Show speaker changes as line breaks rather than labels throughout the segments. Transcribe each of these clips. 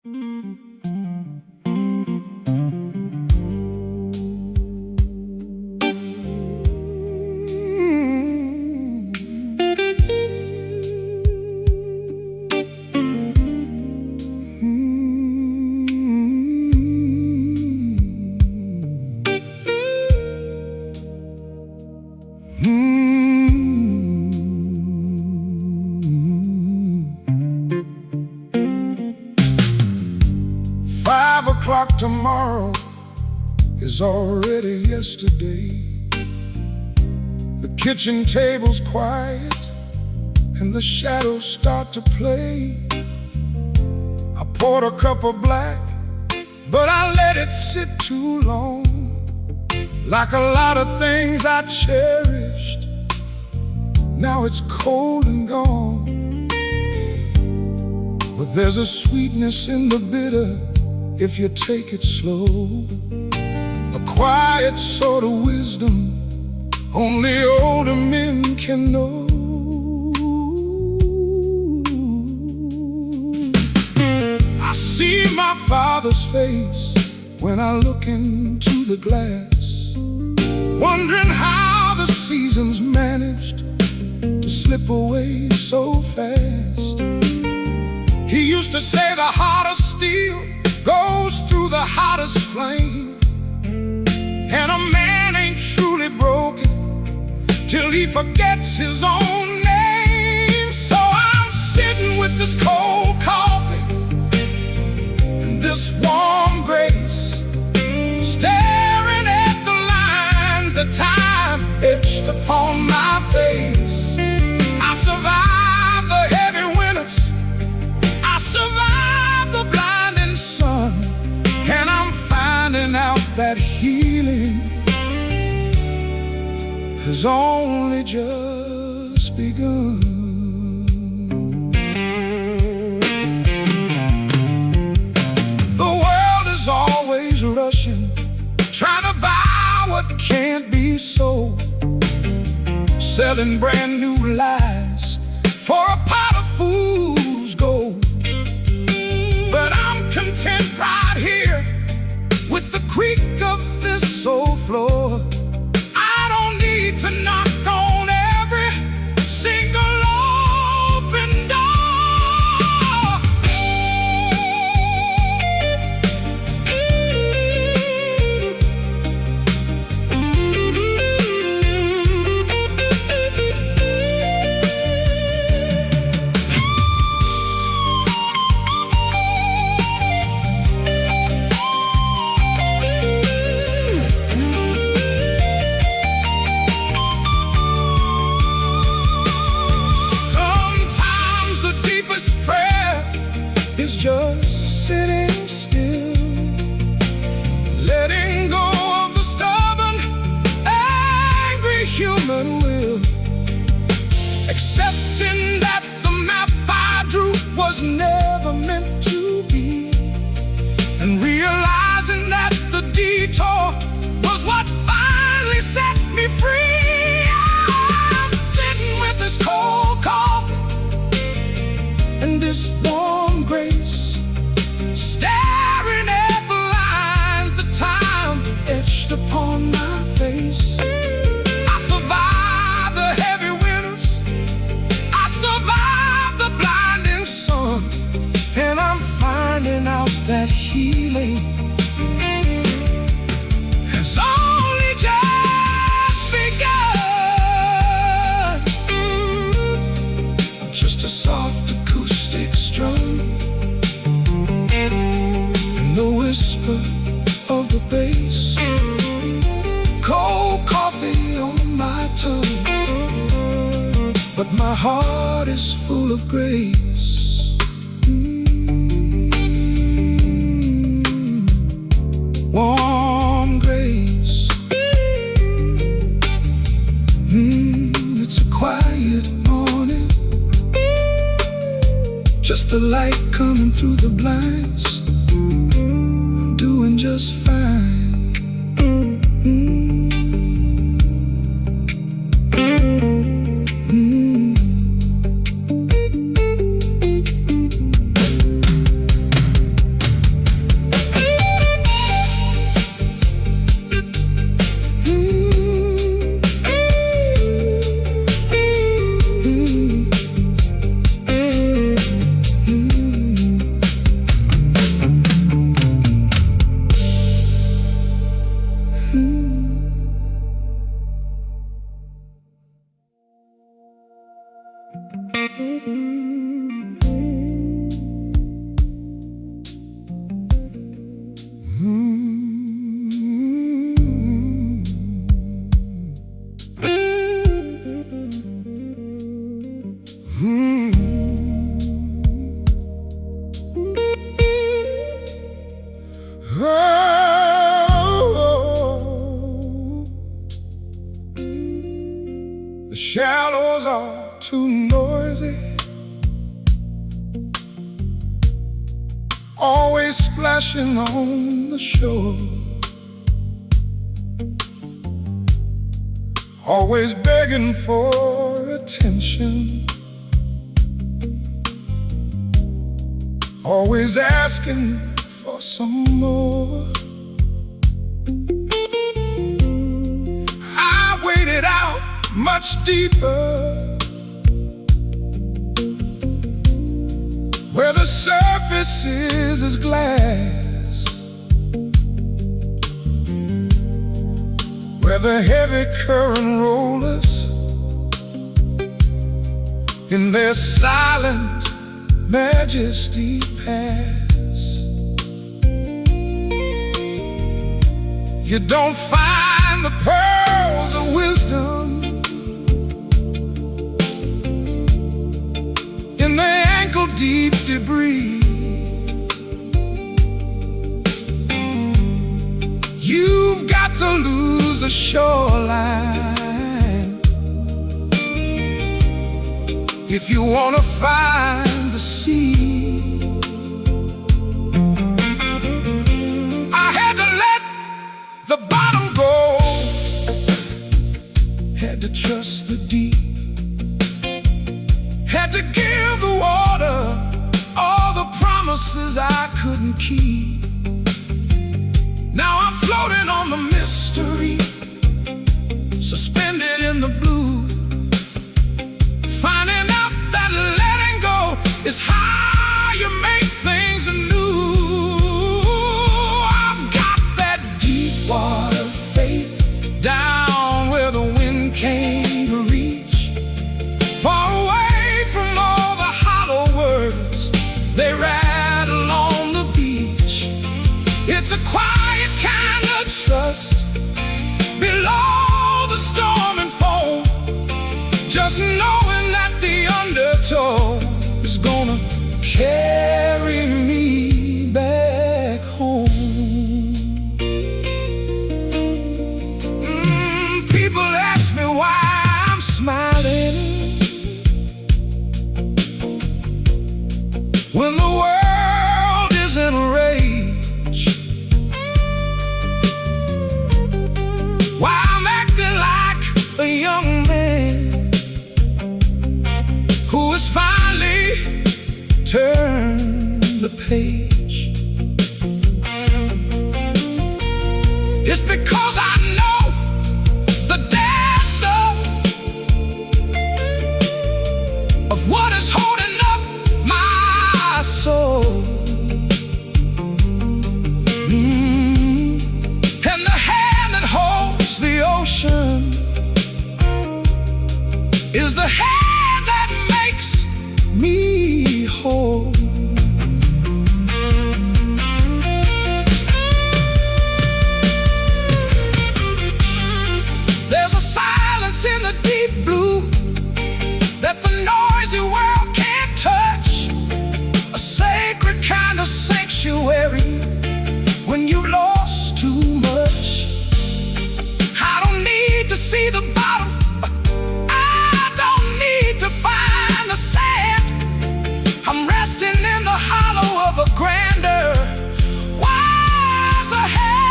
5 o'clock tomorrow is already yesterday. The kitchen table's quiet and the shadows start to play. I poured a cup of black, but I let it sit too long. Like a lot of things I cherished, now it's cold and gone. But there's a sweetness in the bitter if you take it slow. A quiet sort of wisdom only older men can know. I see my father's face when I look into the glass, wondering how the seasons managed to slip away so fast. He used to say the heart of steel goes through the hottest flame, and a man ain't truly broken till he forgets his own name. So I'm sitting with this cold coffee and this warm grace, staring at the lines that time etched upon my face. I survived the heavy winters, I survived the blinding sun, and I'm finding out that healing has only just begun. The world is always rushing, trying to buy what can't be sold, selling brand new lies for a pot of fool's gold. But I'm content right here with the creak of this old floor. I don't need to knock on every single open door. It's just sitting still, letting go of the stubborn, angry human will, accepting that the map I drew was never meant to be, and realizing that the detour was what finally set me free. I'm sitting with this cold coffee and this warm grace, staring at the lines that time etched upon my face. I survived the heavy winters, I survived the blinding sun, and I'm finding out that healing has only just begun. Just a soft acoustic strum and the whisper of the bass, cold coffee on my tongue, but my heart is full of grace. Warm grace. It's a quiet morning, just the light coming through the blinds. I'm doing just fine. always splashing on the shore, always begging for attention, always asking for some more. I waded out much deeper, where the surface is as glass, where the heavy current rollers in their silent majesty pass. You don't find the pearls of wisdom in the ankle-deep debris. You've got to lose the shoreline if you want to find the sea. I had to let the bottom go, had to trust the deep, had to give the water all the promises I couldn't keep. Now I'm floating on the mystery, suspended in the blue, finding out that letting go is how you make things anew. I've got that deep water faith, down where the wind can't reach, far away from all the hollow words they rattle on the beach. It's a quiet kind of trust below the storm and foam, just knowing that the undertow is gonna carry me back home. People ask me why I'm smiling when the world is in a rage, why I'm acting like a young man who has finally turned the page. It's because I know the depth of what is holding up my soul. And the hand that holds the ocean is the hand that makes me whole. There's a silence in the deep blue that the noisy world can't touch, a sacred kind of sanctuary when you lost too much. I don't need to see the bottom, I don't need to find the sand. I'm resting in the hollow of a grander, wiser hand.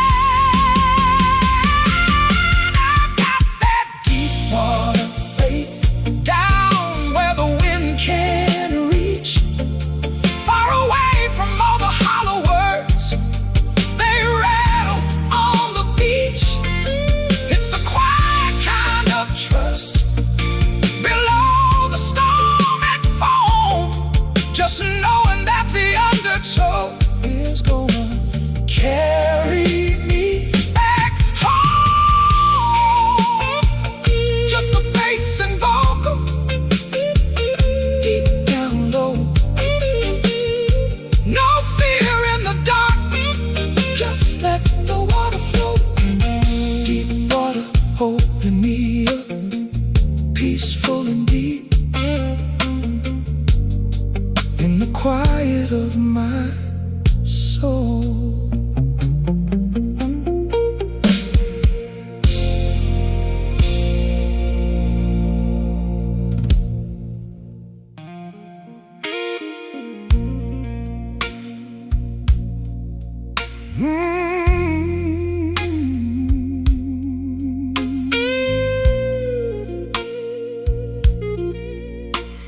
I've got that deep water faith, down where the wind can't reach, far away from all the hollow words they rattle on the beach. It's a quiet kind Mm.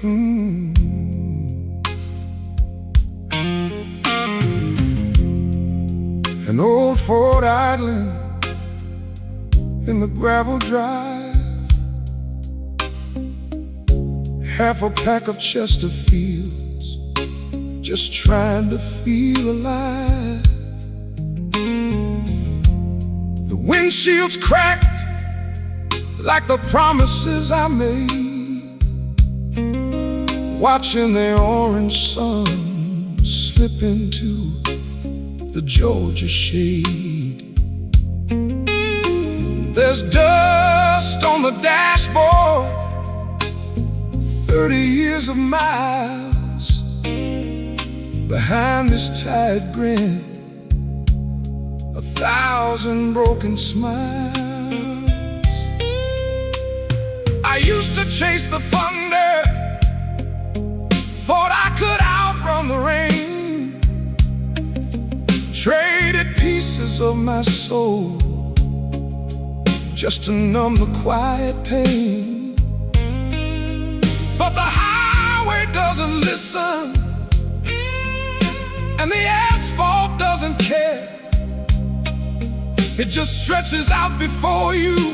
Mm. An old Ford idling in the gravel drive, half a pack of Chesterfields, just trying to feel alive. The windshield's cracked like the promises I made, watching the orange sun slip into the Georgia shade. There's dust on the dashboard, 30 years of miles behind this tired grin, 1,000 broken smiles. I used to chase the thunder, thought I could outrun the rain, traded pieces of my soul just to numb the quiet pain. But the highway doesn't listen, and the asphalt doesn't care. It just stretches out before you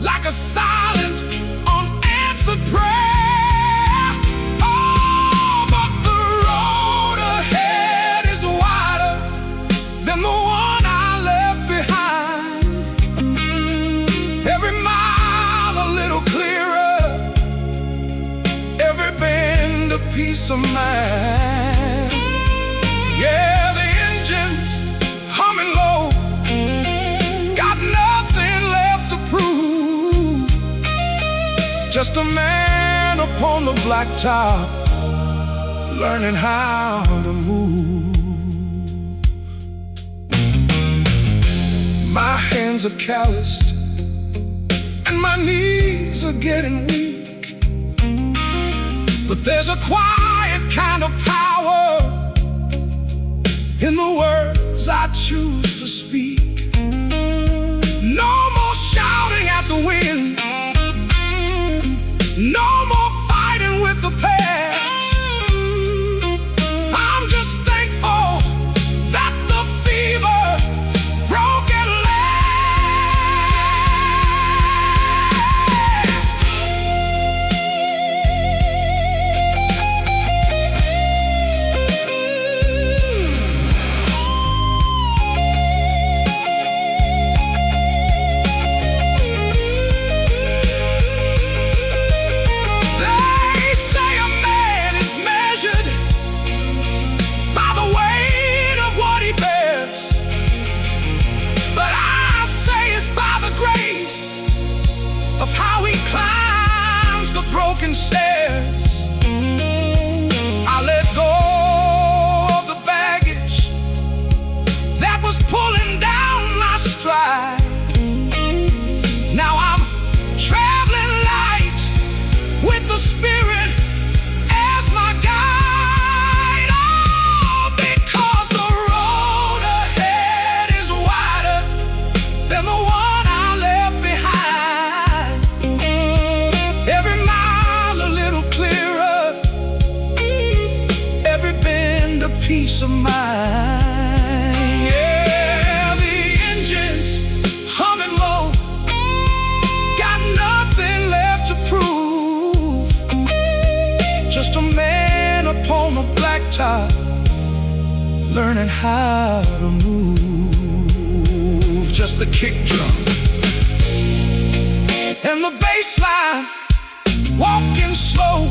like a silent, unanswered prayer. Oh, but the road ahead is wider than the one I left behind. Every mile a little clearer, every bend a peace of mind. Yeah, the engine's humming low, got nothing left to prove. Just a man upon the blacktop, learning how to move. My hands are calloused and my knees are getting weak, but there's a quiet kind of power in the words I choose to speak. No more shouting at the wind, no more fighting with the past. I'm just thankful that the fever broke at last. They say a man is measured by the weight of what he bears, but I say it's by the grace of how he climbs the broken stairs. I let go of the baggage that was pulling down my stride. Now I'm traveling light with the Spirit as my guide. Oh, because the road ahead is wider than the one I left behind. Every mile a little clearer, every bend a peace of mind. Yeah, the engine's humming low, got nothing left to prove. Just a man upon the blacktop, learning how to move. Just the kick drum and the bass line, walking slow.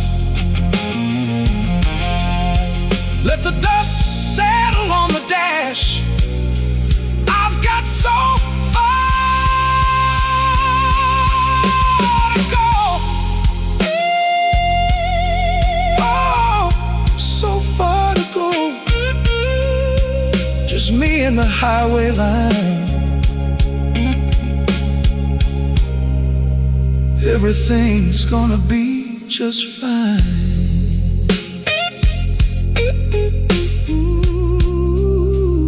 Let the dust settle on the dash. I've got so far to go. Oh, so far to go. Just me and the highway line. Everything's gonna be just fine. Ooh.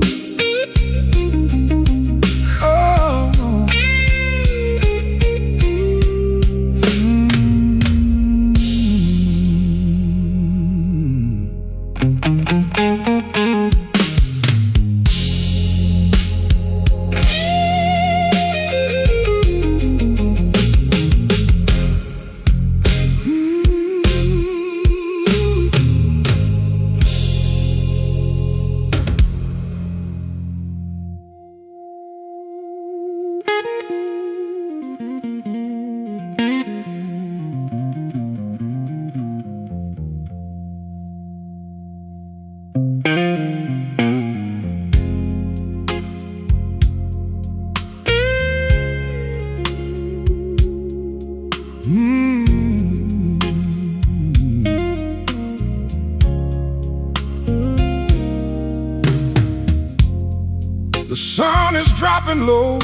The sun is dropping low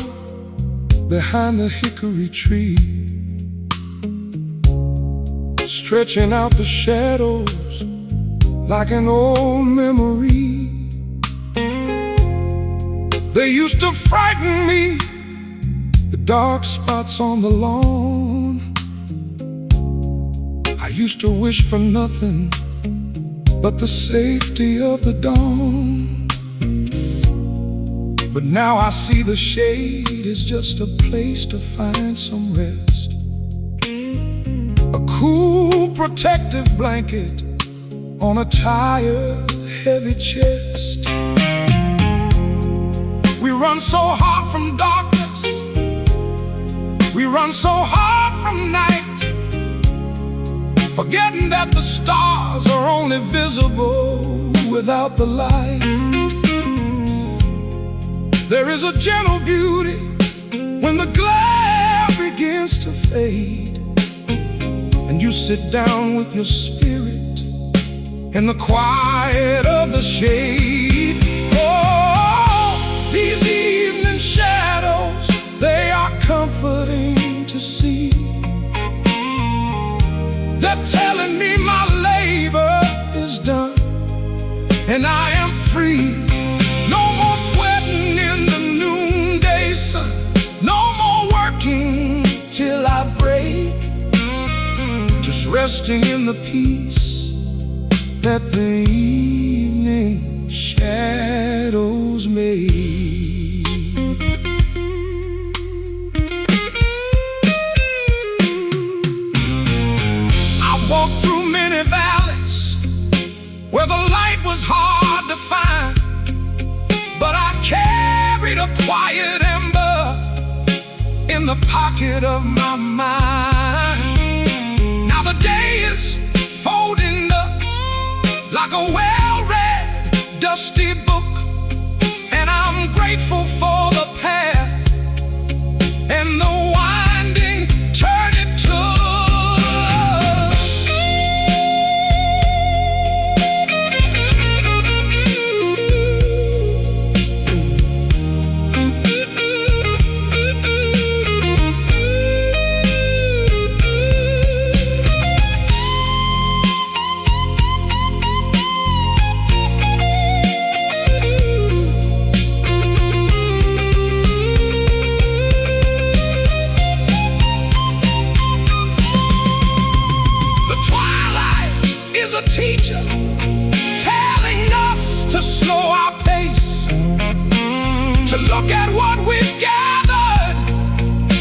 behind the hickory tree, stretching out the shadows like an old memory. They used to frighten me, the dark spots on the lawn. I used to wish for nothing but the safety of the dawn. But now I see the shade is just a place to find some rest, a cool protective blanket on a tired, heavy chest. We run so hard from darkness, we run so hard from night, forgetting that the stars are only visible without the light. There is a gentle beauty when the glare begins to fade, and you sit down with your spirit in the quiet of the shade. Oh, these evening shadows, they are comforting to see. They're telling me my labor is done and I am free. No more sweating in the noonday sun, no more working till I break, just resting in the peace that the evening shadows make. I walked through many valleys where the light was hard to find, but I carried a quiet ember in the pocket of my mind. Now the day is folding up like a well-read, dusty book, and I'm grateful for the path and the winding turn it took. Teacher telling us to slow our pace, to look at what we've gathered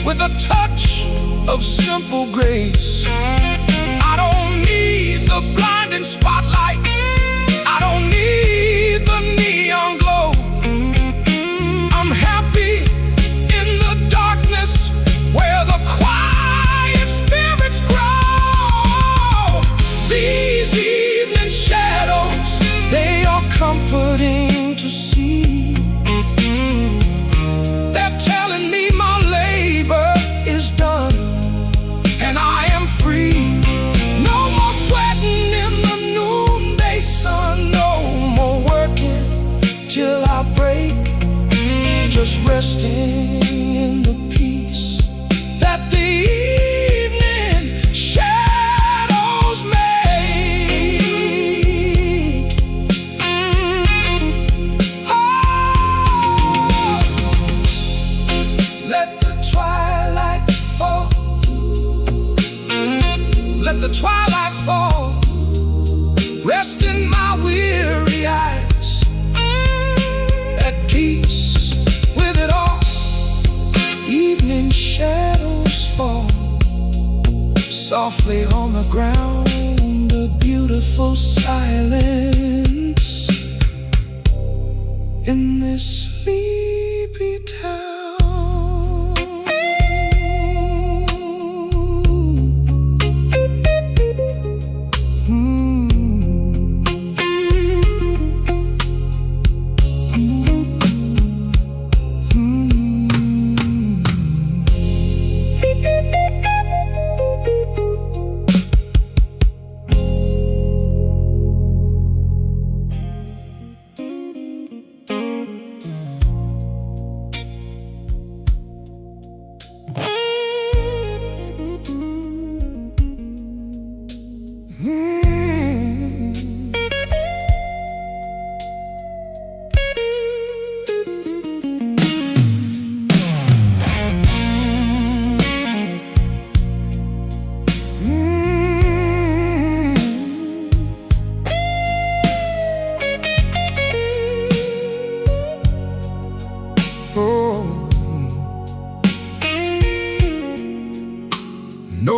with a touch of simple grace. I don't need the blinding spotlight, I don't need the neon glow. I'm happy in the darkness where the quiet spirits grow. These shadows, they are comforting to see. They're telling me my labor is done and I am free. No more sweating in the noonday sun, no more working till I break, just resting in the peace that the evening shadows make. Let the twilight fall, rest in my weary eyes, at peace with it all. Evening shadows fall softly on the ground, a beautiful silence in this sleepy town.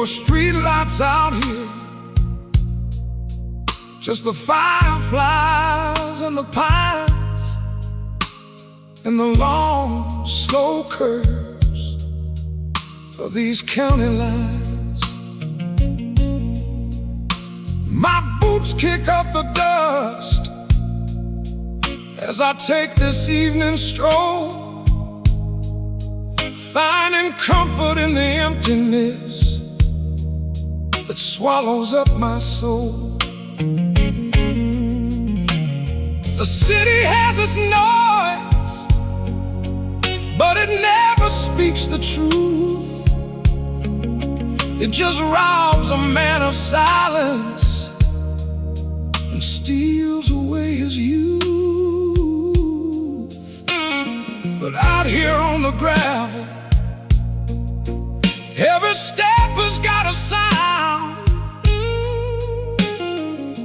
No street lights out here, just the fireflies and the pines and the long, slow curves of these county lines. My boots kick up the dust as I take this evening stroll, finding comfort in the emptiness that swallows up my soul. The city has its noise, but it never speaks the truth. It just robs a man of silence and steals away his youth. But out here on the gravel, every step has got a sound,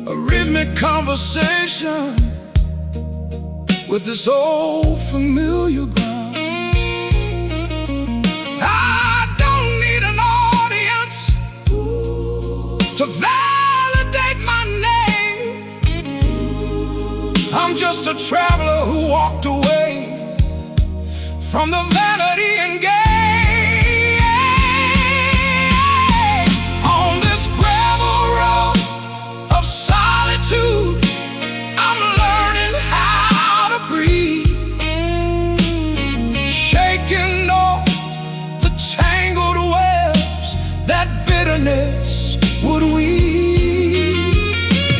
a rhythmic conversation with this old familiar ground. I don't need an audience to validate my name. I'm just a traveler who walked away from the vanity and gain. On this gravel road of solitude, I'm learning how to breathe, shaking off the tangled webs that bitterness would weave.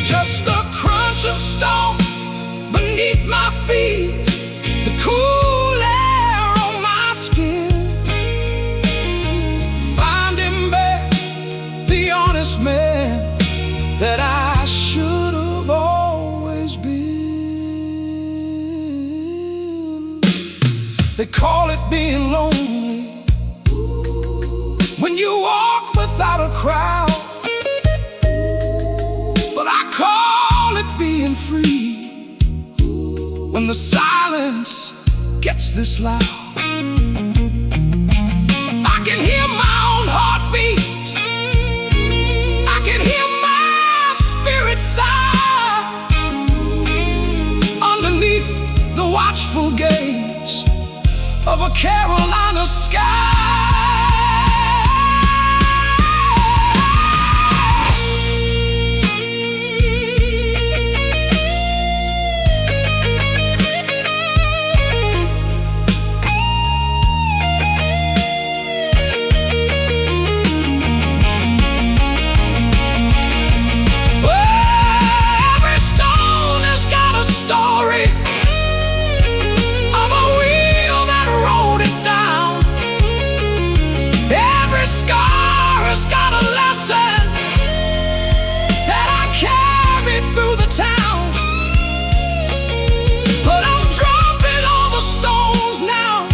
Just the crunch of stone beneath my feet, the cool air on my skin, finding back the honest man that I should have always been. They call it being lonely when you walk without a crowd, but I call it being free when the silence gets this loud. I can hear my own heartbeat, I can hear my spirit sigh underneath the watchful gaze of a Carolina sky. Scar has got a lesson that I carry through the town. But I'm dropping all the stones now,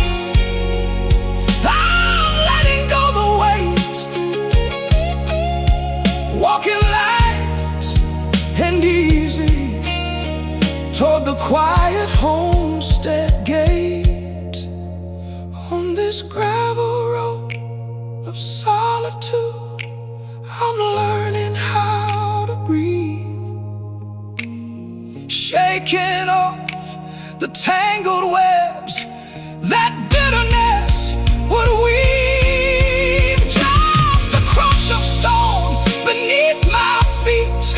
I'm letting go the weight, walking light and easy toward the quiet homestead gate. On this gravel road of solitude, I'm learning how to breathe, shaking off the tangled webs that bitterness would weave. Just the crunch of stone beneath my feet,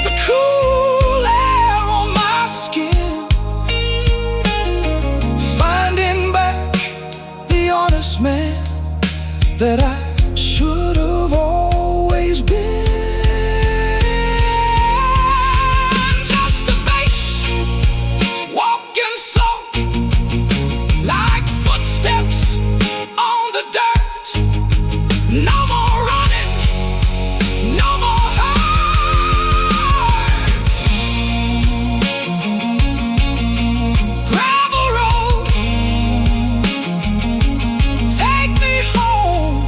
the cool air on my skin, finding back the honest man that I should have always been. Just the bass, walking slow, like footsteps on the dirt. No more running, no more hurt. Gravel road, take me home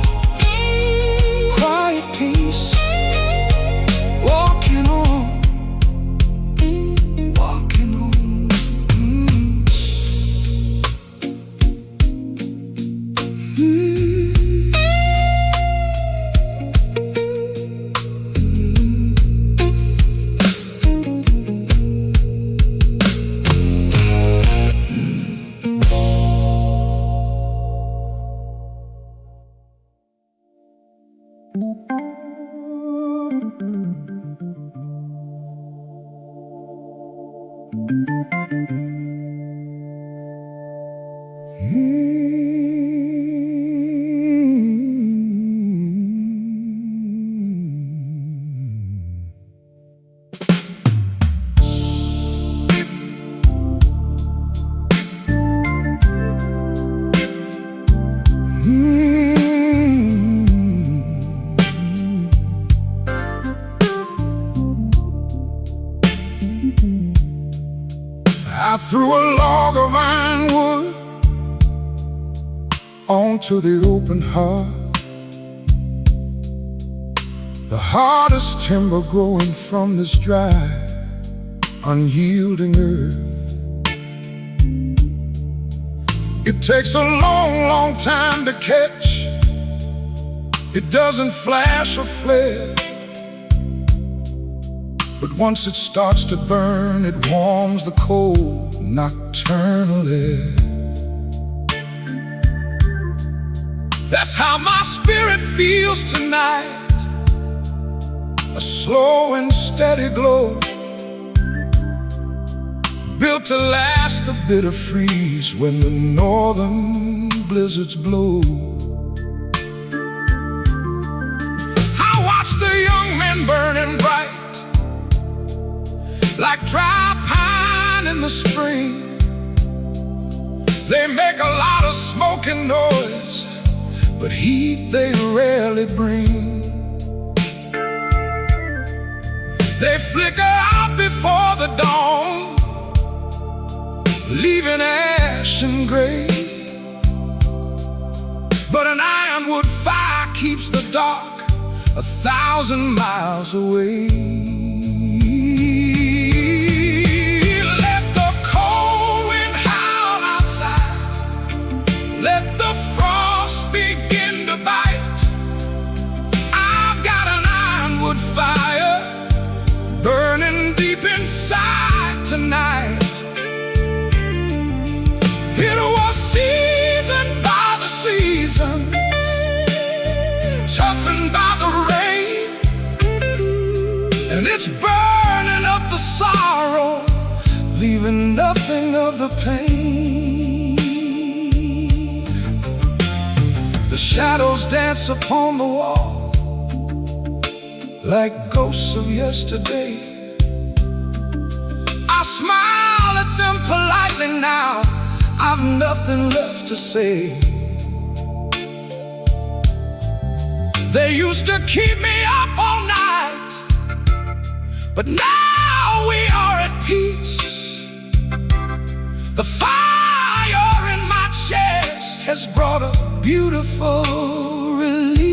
I threw a log of ironwood onto the open hearth, the hardest timber growing from this dry, unyielding earth. It takes a long, long time to catch. It doesn't flash or flare, but once it starts to burn, it warms the cold, nocturnal air. That's how my spirit feels tonight, a slow and steady glow, built to last the bitter freeze when the northern blizzards blow. I watch the young men burning bright like dry pine in the spring. They make a lot of smoke and noise, but heat they rarely bring. They flicker out before the dawn, leaving ash and gray. But an ironwood fire keeps the dark 1,000 miles away. Fire burning deep inside tonight. It was seasoned by the seasons, toughened by the rain, and it's burning up the sorrow, leaving nothing of the pain. The shadows dance upon the wall like ghosts of yesterday. I smile at them politely now, I've nothing left to say. They used to keep me up all night, but now we are at peace. The fire in my chest has brought a beautiful release.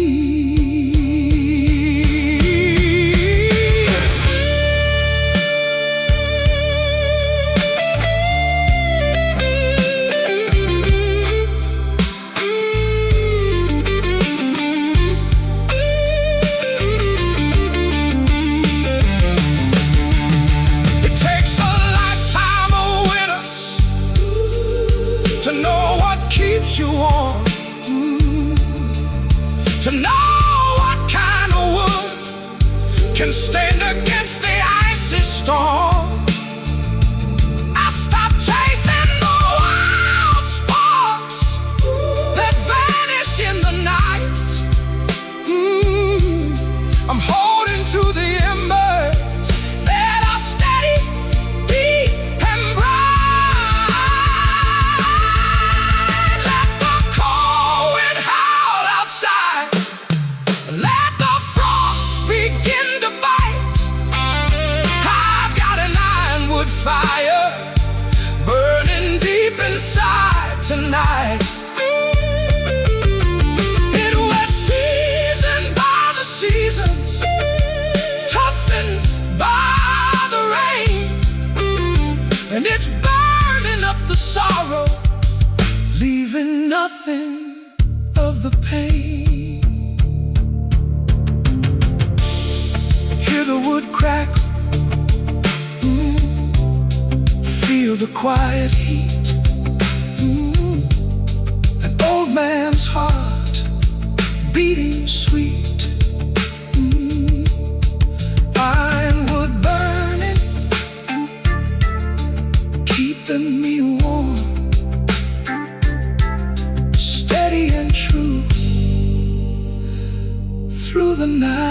To know what keeps you warm, to know what kind of wood can stand against the icy storm. I stopped chasing the wild sparks that vanish in the night. I'm holding to the embers that are steady, deep and bright. Fire burning deep inside tonight. It was seasoned by the seasons, toughened by the rain, and it's burning up the sorrow, leaving nothing of the pain. Hear the wood crack, feel the quiet heat, an old man's heart beating sweet. Ironwood burning, keeping me warm. the night.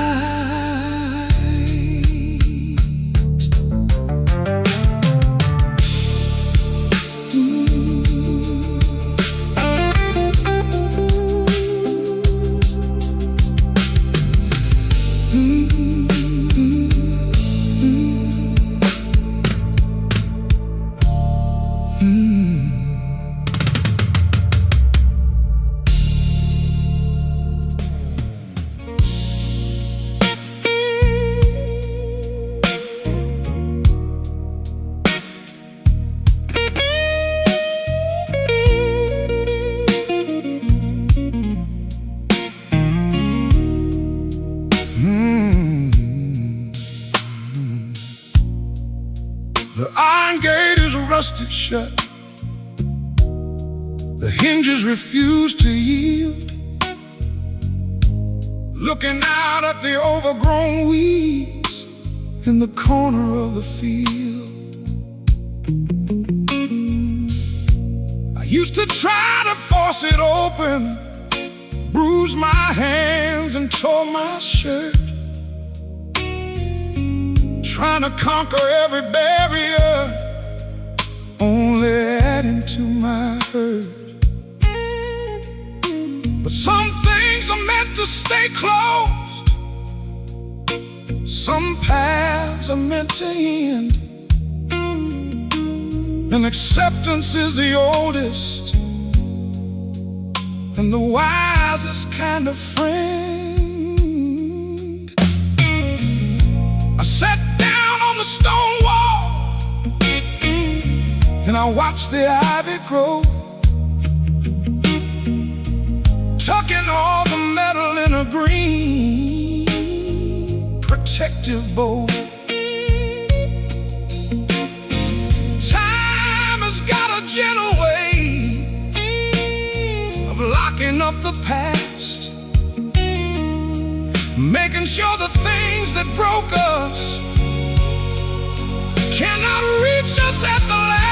The iron gate is rusted shut. The hinges refuse to yield. Looking out at the overgrown weeds in the corner of the field. I used to try to force it open, bruise my hands and tore my shirt, trying to conquer every barrier, only adding to my hurt. But some things are meant to stay closed, some paths are meant to end, and acceptance is the oldest and the wisest kind of friend. I sat down on the stone wall and I watched the ivy grow, tucking all the metal in a green protective bowl. Time has got a gentle way of locking up the past, making sure the things that broke us cannot reach us at the last.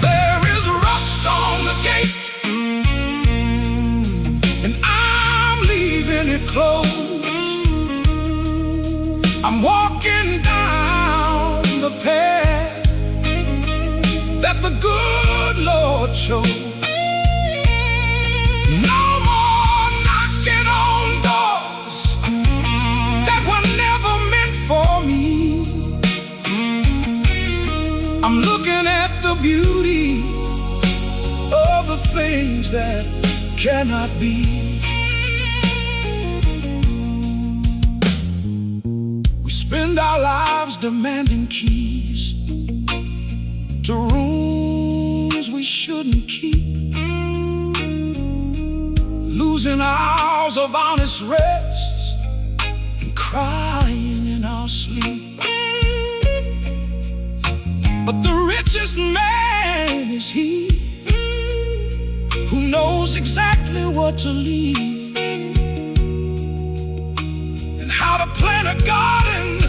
There is rust on the gate, and I'm leaving it closed. I'm walking down the path that the good Lord chose. No more knocking on doors that were never meant for me. I'm looking at the beauty of the things that cannot be. We spend our lives demanding keys to rooms we shouldn't keep, losing hours of honest rest and crying in our sleep. But the richest man is he who knows exactly what to leave and how to plant a garden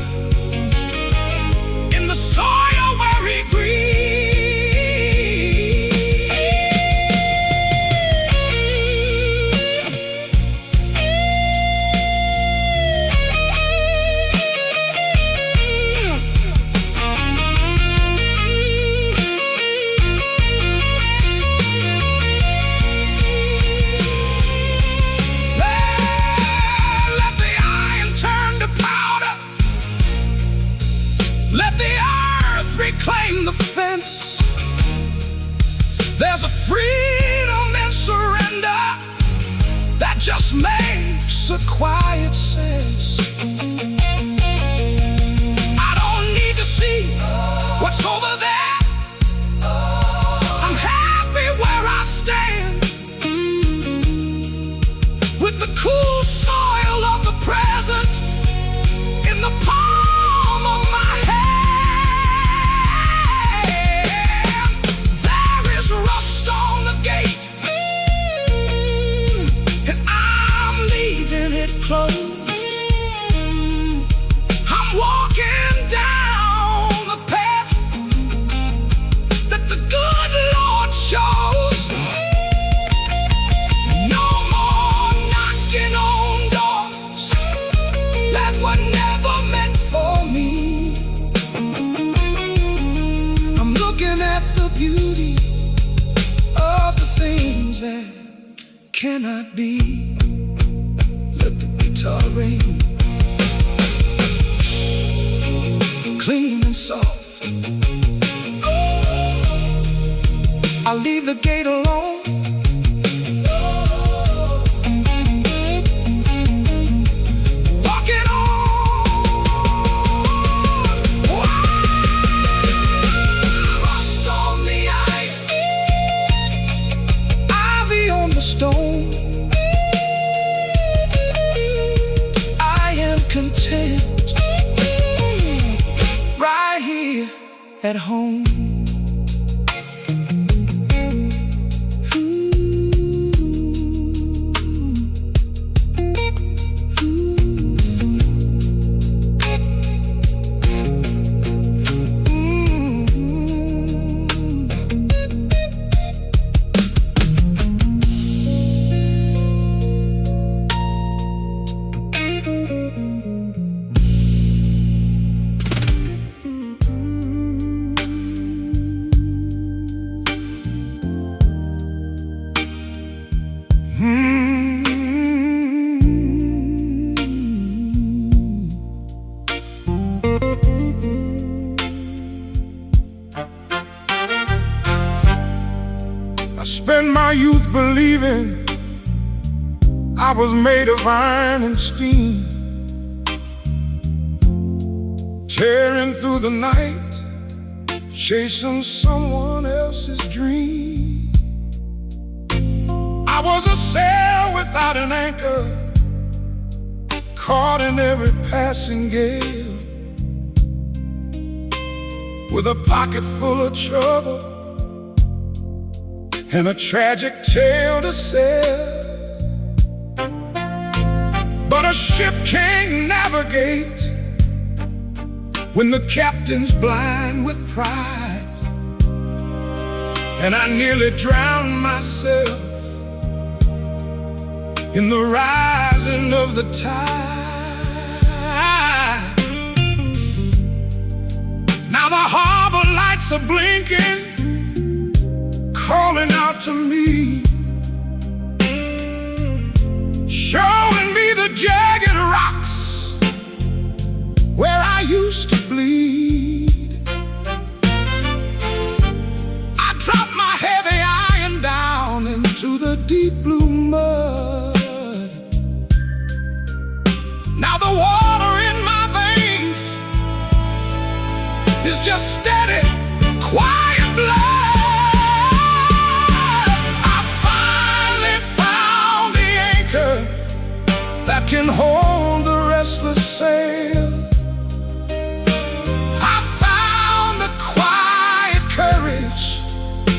in the soil where he grieves. Let the earth reclaim the fence. There's a freedom in surrender that just makes a quiet sense. I don't need to see what's over there. I'm happy where I stand, with the cool soil of the present in the palm of my hand. There is rust on the gate, and I'm leaving it closed. looking at the beauty of the things that cannot be. Let the guitar ring, clean and soft. I'll leave the gate alone. Stone, I am content right here at home. I spent my youth believing I was made of iron and steam, tearing through the night, chasing someone else's dream. I was a sail without an anchor, caught in every passing gale, with a pocket full of trouble and a tragic tale to sell. But a ship can't navigate when the captain's blind with pride, and I nearly drowned myself in the rising of the tide. Now the harbor lights are blinking, calling out to me, showing me the jagged rocks where I used to bleed. I dropped my heavy iron down into the deep blue mud. Now the water in my veins is just steady, quiet blood. I finally found the anchor that can hold the restless sail. I found the quiet courage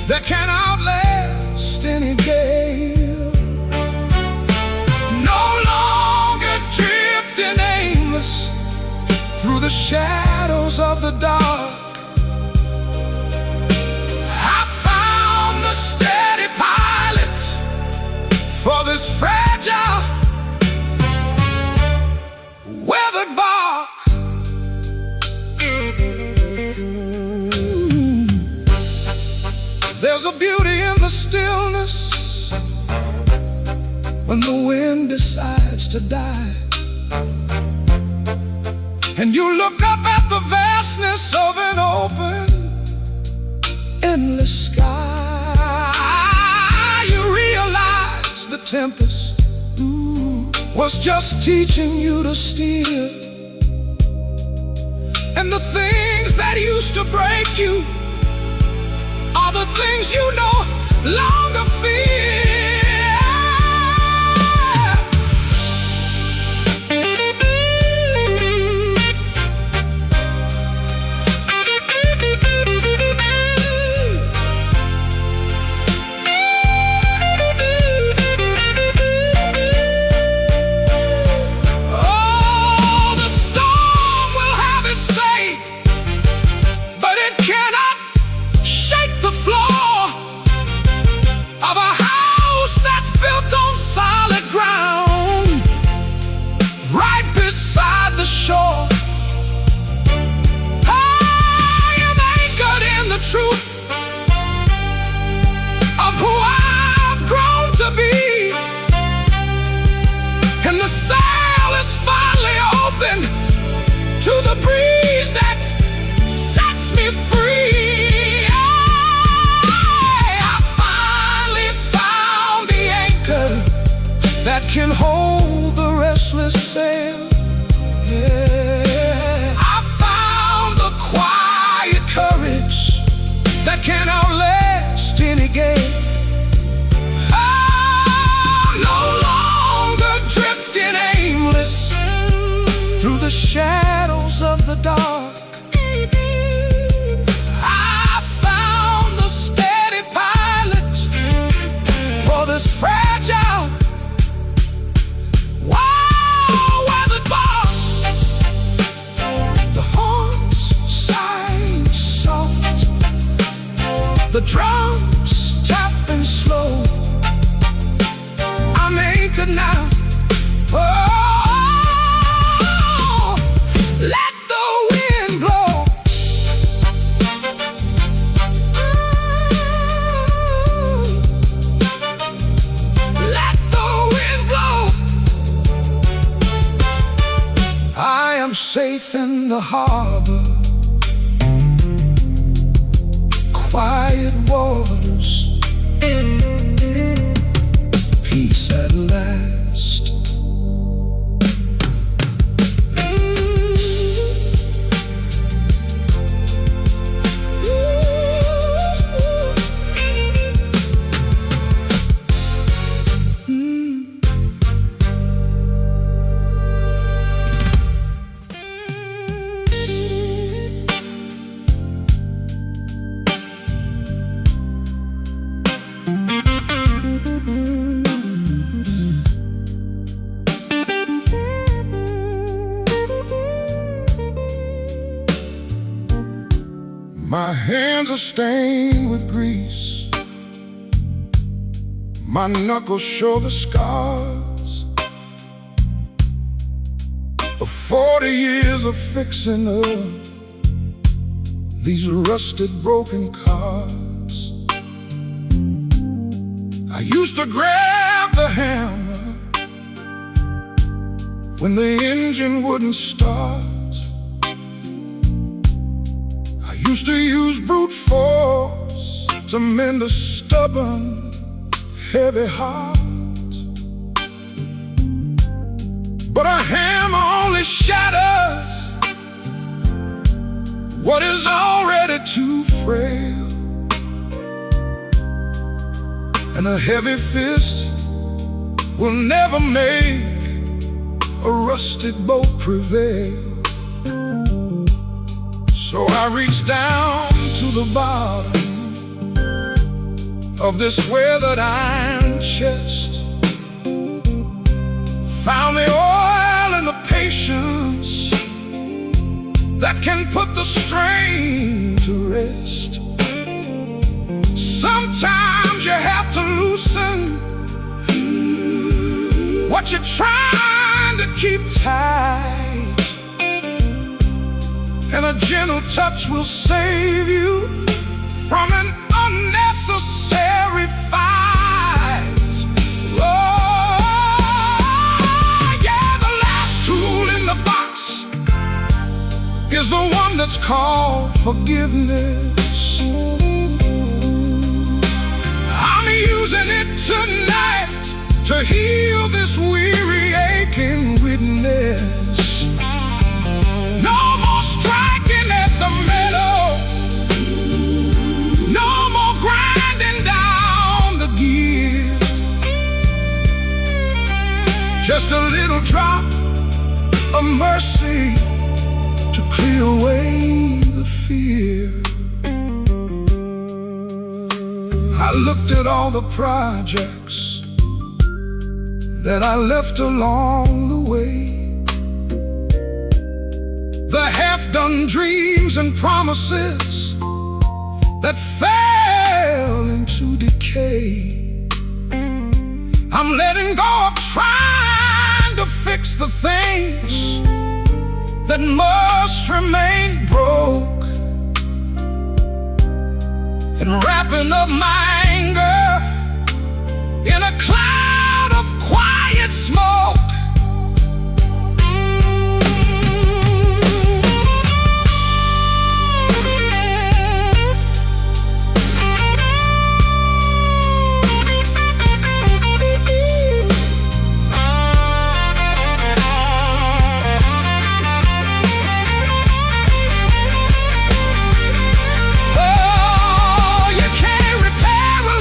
that can outlast any gale. No longer drifting aimless through the shadows of the dark, I found the steady pilot for this fragile, weathered bark. There's a beauty in the stillness when the wind decides to die, and you look up at the vastness of an open, endless sky. You realize the tempest was just teaching you to steer, and the things that used to break you are the things you no longer fear. gate. I'm no longer drifting aimless through the shadows of the dark. I found the steady pilot for this fragile, weathered bark. The horns sighing soft, the drums tapping slow. I'm anchored now. Oh, let the wind blow. Let the wind blow. I am safe in the harbor, quiet waters, peace at last. My hands are stained with grease, my knuckles show the scars of 40 years of fixing up these rusted, broken cars. I used to grab the hammer when the engine wouldn't start. Used to use brute force to mend a stubborn, heavy heart. But a hammer only shatters what is already too frail, and a heavy fist will never make a rusted boat prevail. So I reached down to the bottom of this weathered iron chest, found the oil and the patience that can put the strain to rest. Sometimes you have to loosen what you're trying to keep tight, and a gentle touch will save you from an unnecessary fight. Oh, yeah, the last tool in the box is the one that's called forgiveness. I'm using it tonight to heal this weary, aching witness. No more striking at the metal, no more grinding down the gear. Just a little drop of mercy to clear away the fear. I looked at all the projects that I left along the way, the half-done dreams and promises that fell into decay. I'm letting go of trying to fix the things that must remain broke, and wrapping up my anger in a cloud of quiet smoke. Oh, you can't repair a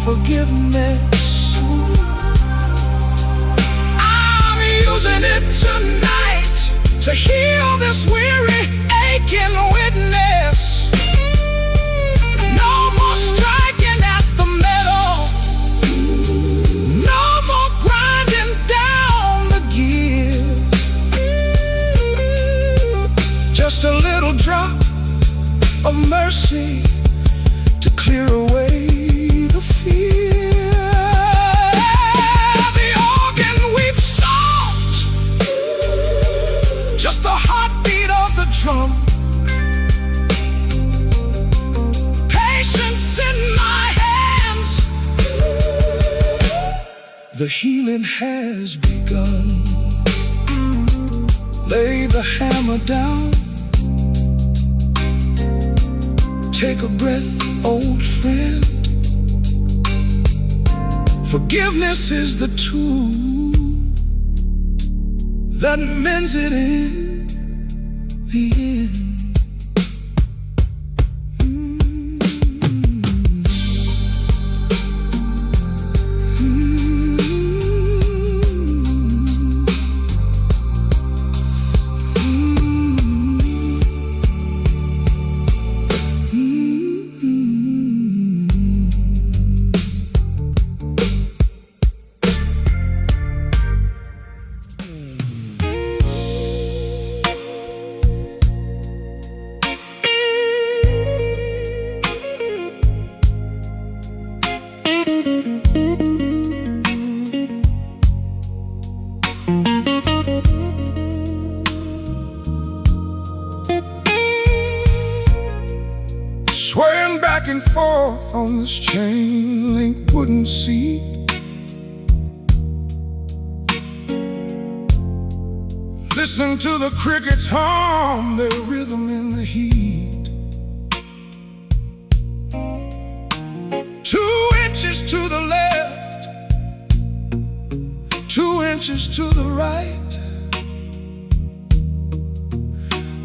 forgiveness. I'm using it tonight to heal this weary, aching witness. No more striking at the metal, no more grinding down the gear. Just a little drop of mercy to clear away the fear. The organ weeps soft, just the heartbeat of the drum. Patience in my hands, the healing has begun. Lay the hammer down, take a breath, old friend. Forgiveness is the tool that mends it in the end. Swaying back and forth on this chain link wooden seat, listen to the crickets hum their rhythm in the heat. 2 inches to the left, 2 inches to the right.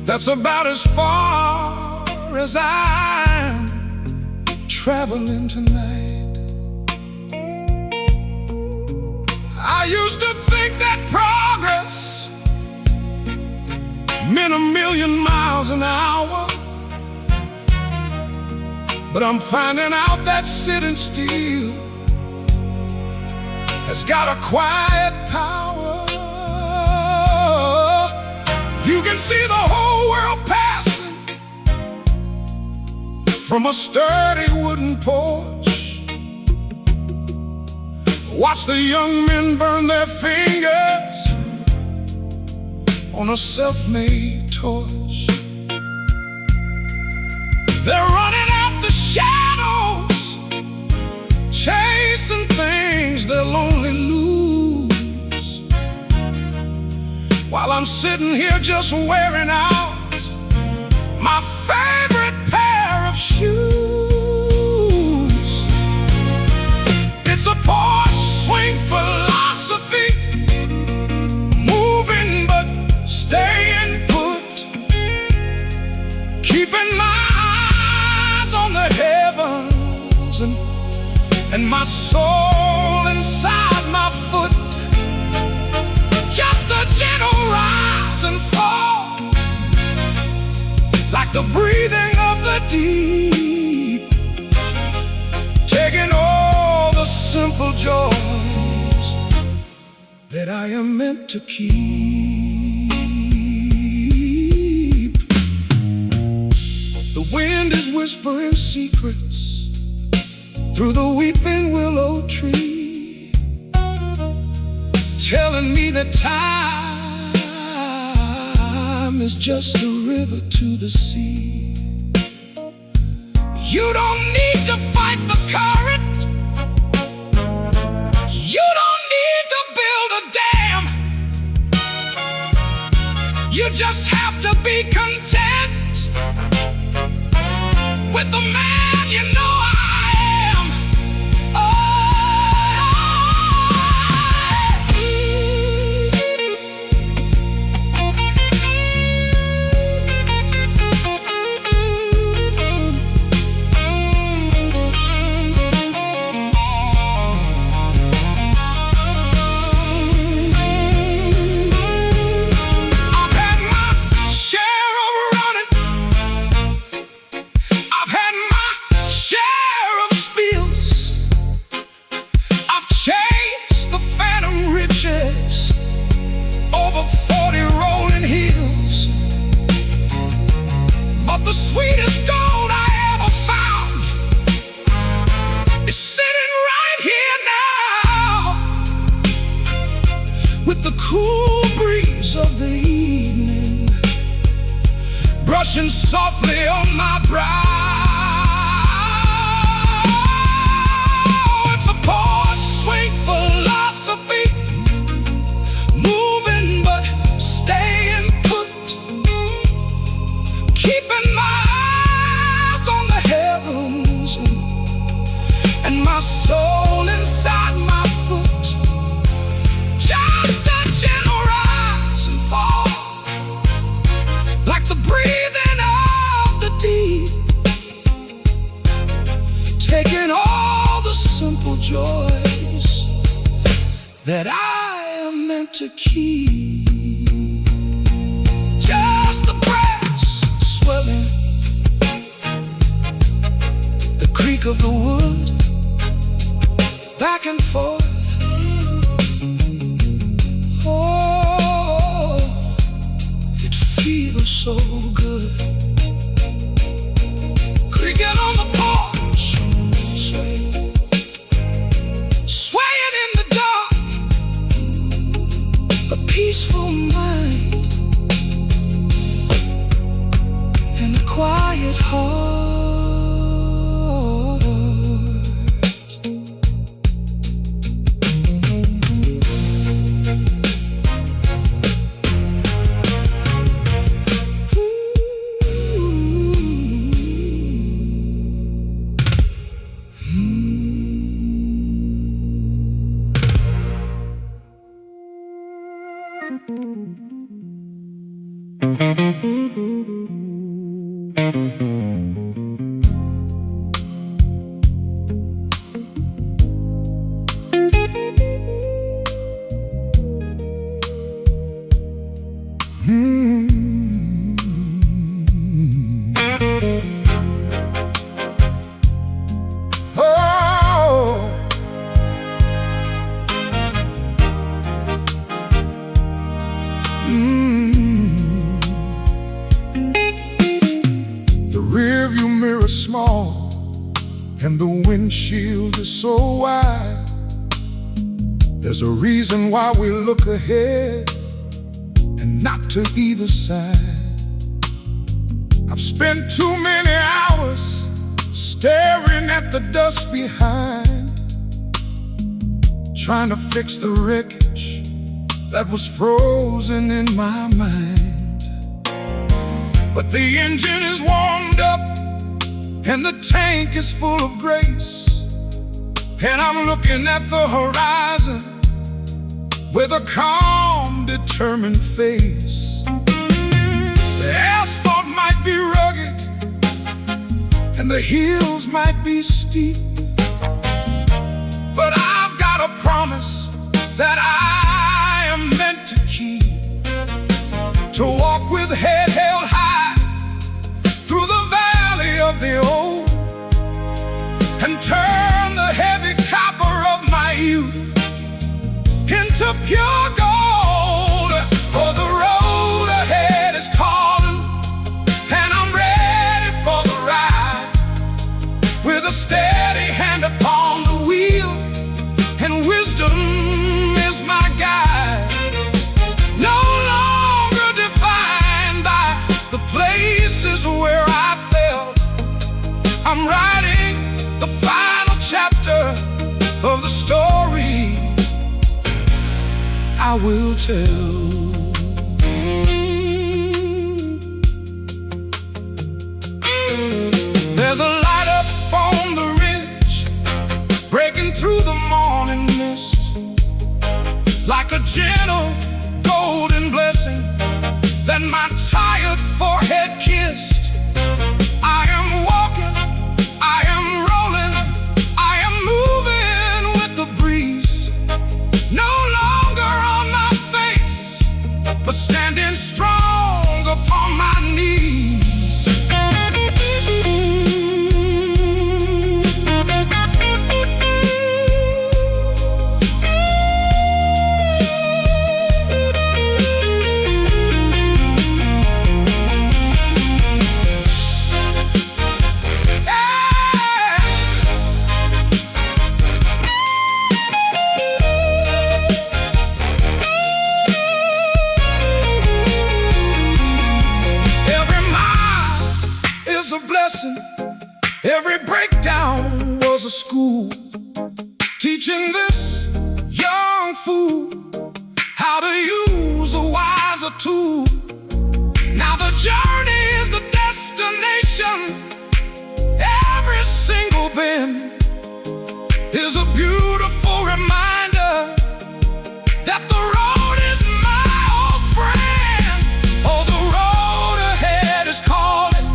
That's about as far as I'm traveling tonight. I used to think that progress meant 1,000,000 miles an hour, but I'm finding out that sitting still has got a quiet power. You can see the whole world passing from a sturdy wooden porch. Watch the young men burn their fingers on a self-made torch. They're running after shadows, chasing things they'll only lose, while I'm sitting here just wearing out my favorite pair of shoes. It's a porch swing philosophy, moving but staying put, keeping my eyes on the heavens and my soul inside my foot. Just a gentle rise and fall, like the breathing of the deep, taking all the simple joys that I am meant to keep. The wind is whispering secrets through the weeping willow tree, telling me that time is just a river to the sea. You don't need to fight the current, you don't need to build a dam. You just have to be content with the man you know I am. cool breeze of the evening brushing softly on my brow. It's a porch swing philosophy, moving but staying put, keeping my eyes on the heavens and my soul inside my foot. Just a gentle rise and fall, like the breathing of the deep, taking all the simple joys that I am meant to keep. Just the brass swelling, the creak of the wood, back and forth. Oh, it feels so good. Creaking on the porch, swaying in the dark, a peaceful mind and a quiet heart. The rearview mirror small and the windshield is so wide. There's a reason why we look ahead and not to either side. I've spent too many hours staring at the dust behind, trying to fix the wreckage that was frozen in my mind. But the engine is warmed up and the tank is full of grace, and I'm looking at the horizon with a calm, determined face. The asphalt might be rugged and the hills might be steep, but I've got a promise that I am meant to keep, to walk with head held high through the valley of the old, and turn the heavy copper of my youth into pure gold. For the road ahead is calling, and I'm ready for the ride, with a steady hand upon the wheel, and wisdom is my guide. No longer defined by the places where I fell, I'm writing the final chapter of the story I will tell. There's a light up on the ridge, breaking through the morning mist, like a gentle golden blessing that my tired forehead kissed. I am walking, I am rolling, I am moving with the breeze, no longer on my face, but standing strong upon my knees. school, teaching this young fool how to use a wiser tool. Now the journey is the destination. Every single bend is a beautiful reminder that the road is my old friend. Oh, the road ahead is calling,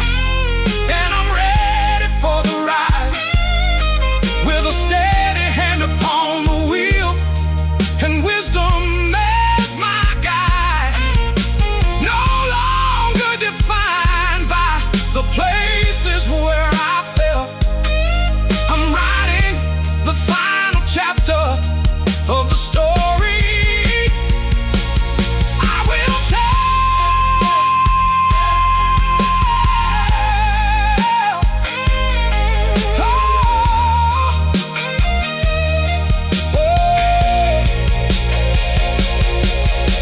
and I'm ready for the ride, with a steady hand upon the wheel and wisdom as my guide. No longer defined by the places where I fell. I'm writing the final chapter of the story. I will tell.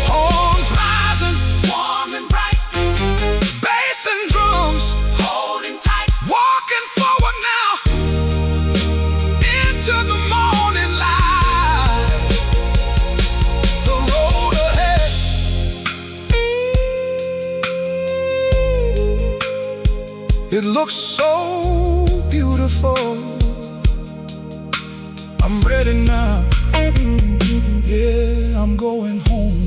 Horns rising, warm and bright, bass and drums holding tight, walking forward now into the morning light. The road ahead, it looks so beautiful. I'm ready now. Yeah, I'm going home.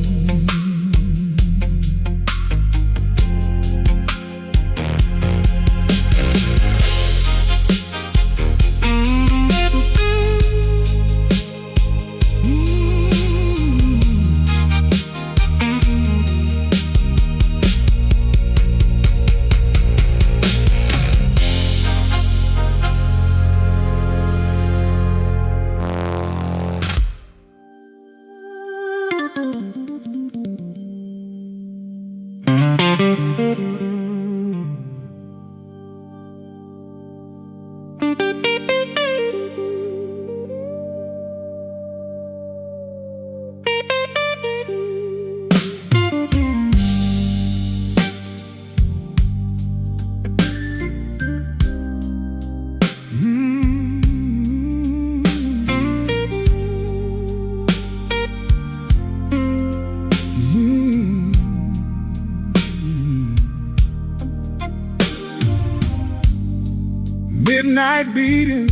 Midnight beating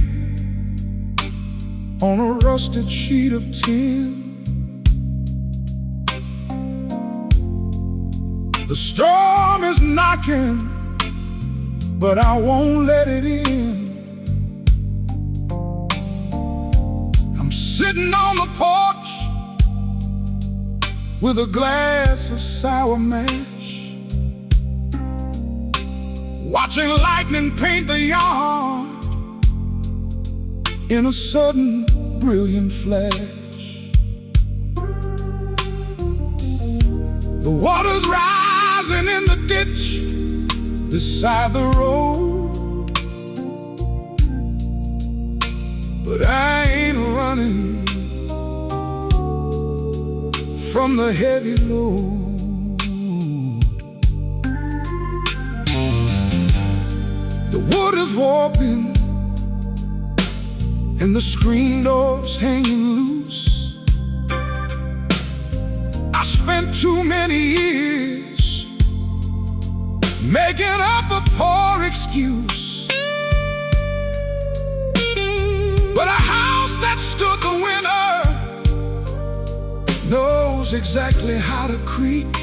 on a rusted sheet of tin. The storm is knocking, but I won't let it in. I'm sitting on the porch with a glass of sour mash, watching lightning paint the yard in a sudden brilliant flash. The water's rising in the ditch beside the road, but I ain't running from the heavy load. The wood is warping and the screen door's hanging loose. I spent too many years making up a poor excuse, but a house that stood the winter knows exactly how to creak.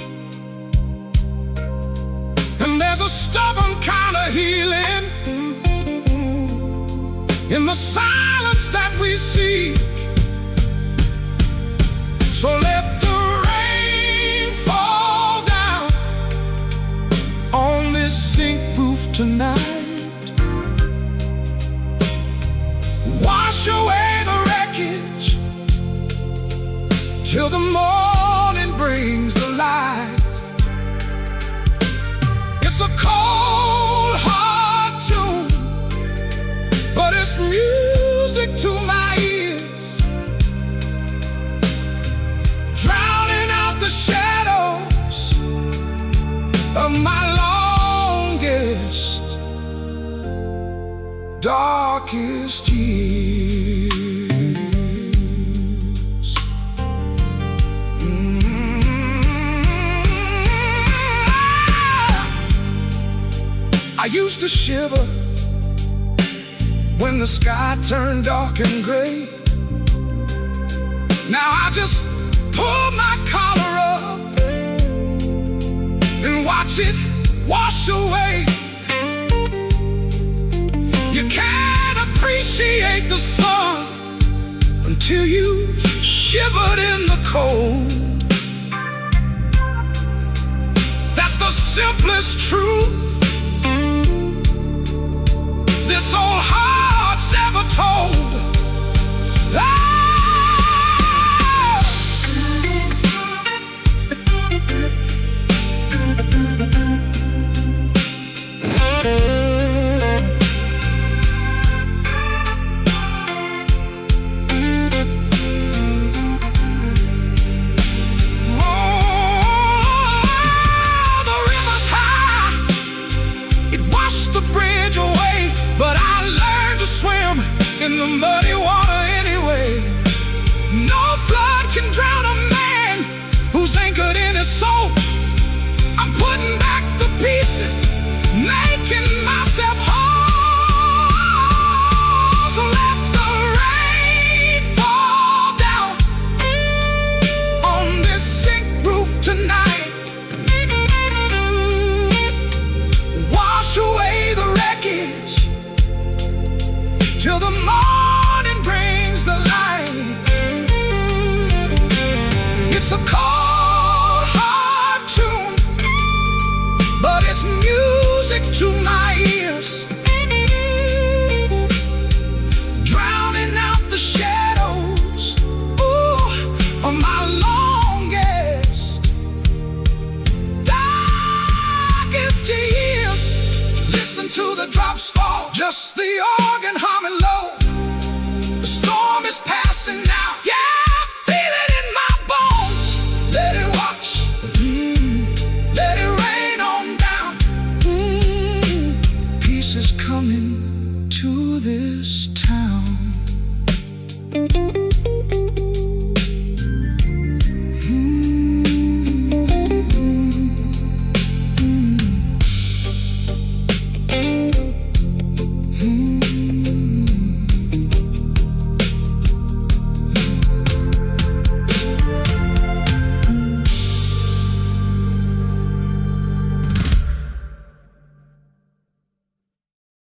And there's a stubborn kind of healing in the silence that we seek. So let the rain fall down on this zinc roof tonight. Wash away the wreckage till the morning brings the light. It's a cold, hard tune, but it's music to my ears, drowning out the shadows of my longest, darkest years. to shiver when the sky turned dark and gray. Now I just pull my collar up and watch it wash away. You can't appreciate the sun until you've shivered in the cold. That's the simplest truth this old heart's ever told.